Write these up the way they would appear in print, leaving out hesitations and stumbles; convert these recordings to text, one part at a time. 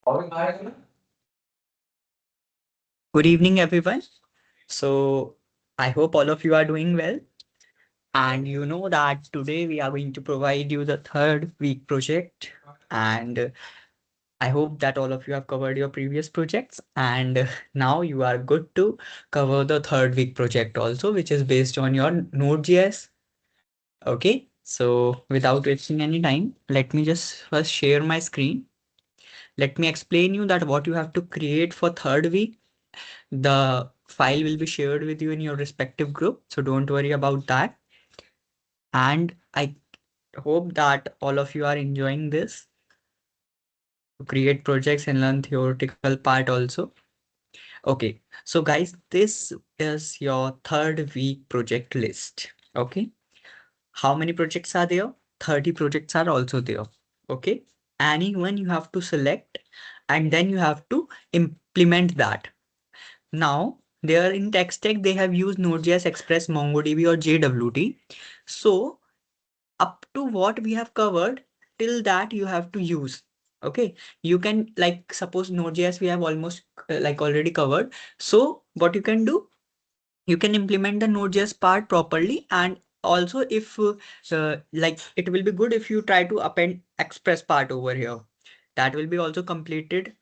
Good evening, everyone. So, I hope all of you are doing well. And you know that today we are going to provide you the third week project. And I hope that all of you have covered your previous projects. And now you are good to cover the third week project also, which is based on your Node.js. Okay. So, without wasting any time, let me just first share my screen. Let me explain you that what you have to create for third week. The file will be shared with you in your respective group, so don't worry about that. And I hope that all of you are enjoying this to create projects and learn theoretical part also. Okay, so guys, this is your third week project list. Okay, how many projects are there? 30 projects are also there. Okay, anyone you have to select and then you have to implement that. Now, they are in tech stack, they have used Node.js, Express, MongoDB, or JWT. So, up to what we have covered, till that you have to use. Okay, you can like suppose Node.js we have almost like already covered. So, what you can do, you can implement the Node.js part properly, and also if like it will be good if you try to append Express part over here. That will be also completed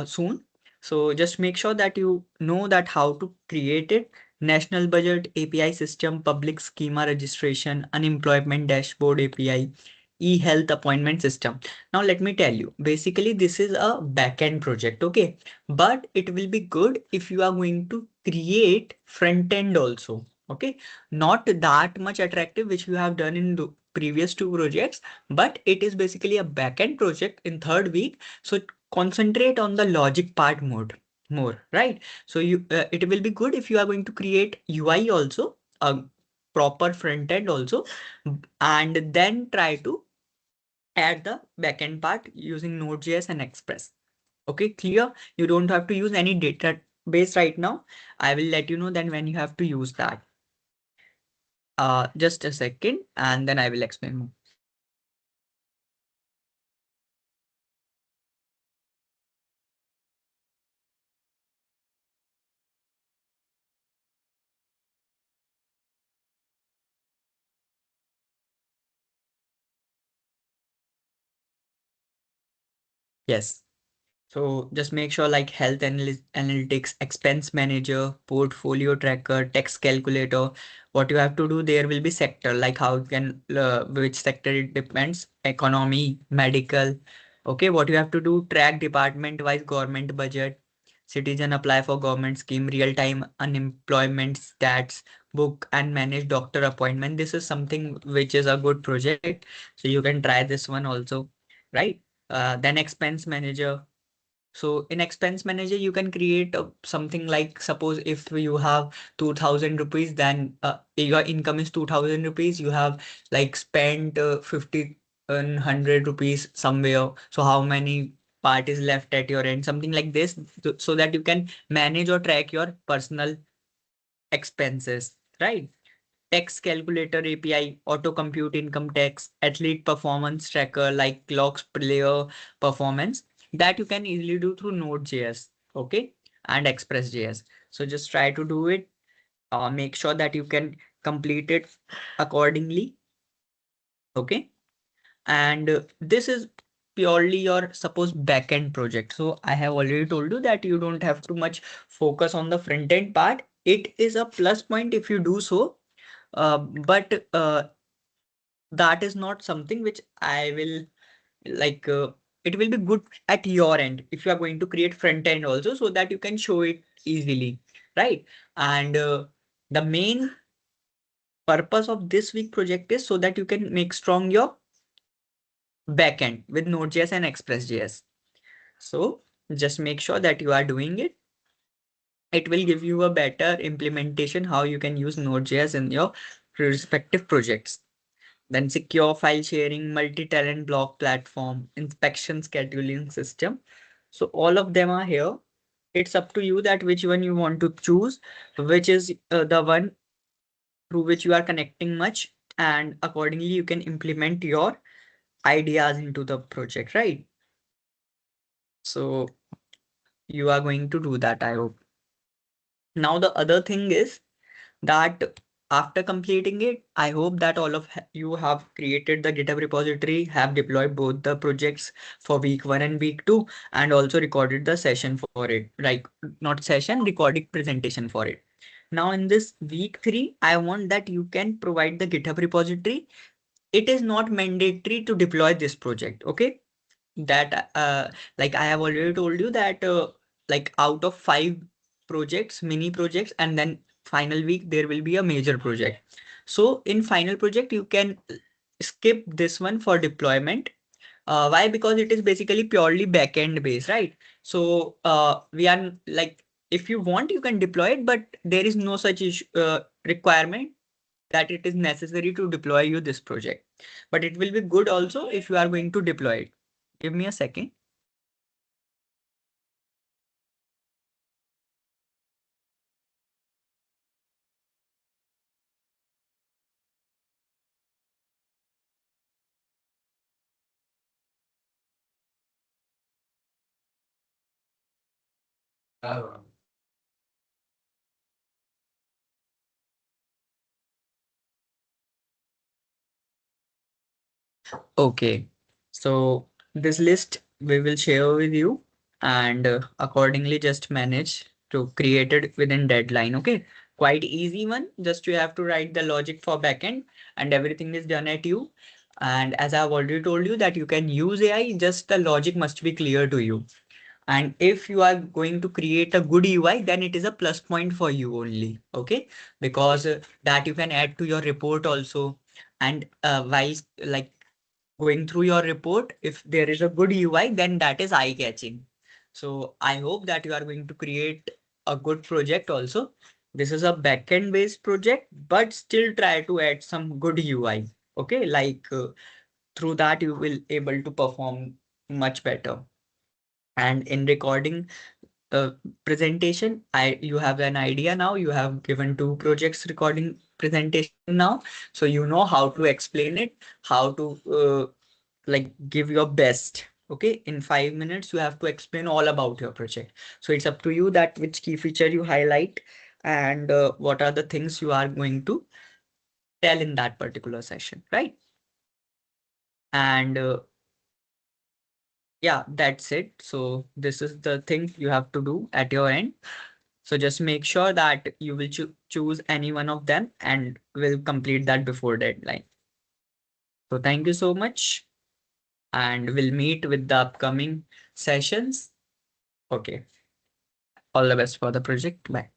soon. So just make sure that you know that how to create it. National budget API system, public schema registration, unemployment dashboard API, e-health appointment system. Now let me tell you, basically this is a backend project, okay? But it will be good if you are going to create front end also, okay? Not that much attractive, which you have done in the previous two projects, but it is basically a backend project in third week. So concentrate on the logic part more, right? So you it will be good if you are going to create UI also, a proper front end also, and then try to add the backend part using Node.js and Express. Okay, clear? You don't have to use any database right now. I will let you know then when you have to use that. Just a second, and then I will explain more. Yes. So just make sure like health analytics, expense manager, portfolio tracker, tax calculator. What you have to do there will be sector, like how you can, which sector it depends, economy, medical. Okay, what you have to do, track department wise government budget, citizen apply for government scheme, real time unemployment stats, book and manage doctor appointment. This is something which is a good project. So you can try this one also, right? Then expense manager. So in expense manager, you can create something like suppose if you have 2000 rupees, then your income is 2000 rupees. You have like spent 50 and 100 rupees somewhere. So how many part is left at your end? Something like this, so that you can manage or track your personal expenses, right? Tax calculator API, auto compute income tax, athlete performance tracker like clocks player performance, that you can easily do through Node.js, okay, and Express.js. So just try to do it. Make sure that you can complete it accordingly, okay. And this is purely your suppose backend project. So I have already told you that you don't have too much focus on the front end part. It is a plus point if you do so, but that is not something which I will like. It will be good at your end if you are going to create front end also, so that you can show it easily, right? And the main purpose of this week project is so that you can make strong your backend with Node.js and Express.js. So just make sure that you are doing it. It will give you a better implementation how you can use Node.js in your respective projects. Then secure file sharing, multi-tenant block platform, inspection scheduling system. So all of them are here. It's up to you that which one you want to choose, which is the one through which you are connecting much, and accordingly you can implement your ideas into the project, right? So you are going to do that, I hope. Now, the other thing is that after completing it, I hope that all of you have created the GitHub repository, have deployed both the projects for week 1 and week 2, and also recorded the session for it, like not session, recording presentation for it. Now in this week 3, I want that you can provide the GitHub repository. It is not mandatory to deploy this project, okay? That like I have already told you that like out of 5 projects, mini projects, and then final week there will be a major project. So in final project you can skip this one for deployment. Why? Because it is basically purely backend based, right? So we are like, if you want you can deploy it, but there is no such issue, requirement that it is necessary to deploy you this project. But it will be good also if you are going to deploy it. Give me a second. Okay, so this list we will share with you, and accordingly just manage to create it within deadline. Okay, quite easy one. Just you have to write the logic for backend, and everything is done at you. And as I've already told you that you can use AI, just the logic must be clear to you. And if you are going to create a good UI, then it is a plus point for you only. Okay, because that you can add to your report also. And while like going through your report, if there is a good UI, then that is eye-catching. So I hope that you are going to create a good project also. This is a backend based project, but still try to add some good UI. Okay, like through that you will able to perform much better. And in recording uh, presentation, you have an idea now. You have given 2 projects recording presentation now, so you know how to explain it, how to like give your best. Okay, in 5 minutes you have to explain all about your project. So it's up to you that which key feature you highlight, and what are the things you are going to tell in that particular session, right? And yeah, that's it. So this is the thing you have to do at your end. So just make sure that you will choose any one of them and will complete that before deadline. So thank you so much, and we'll meet with the upcoming sessions. Okay. All the best for the project. Bye.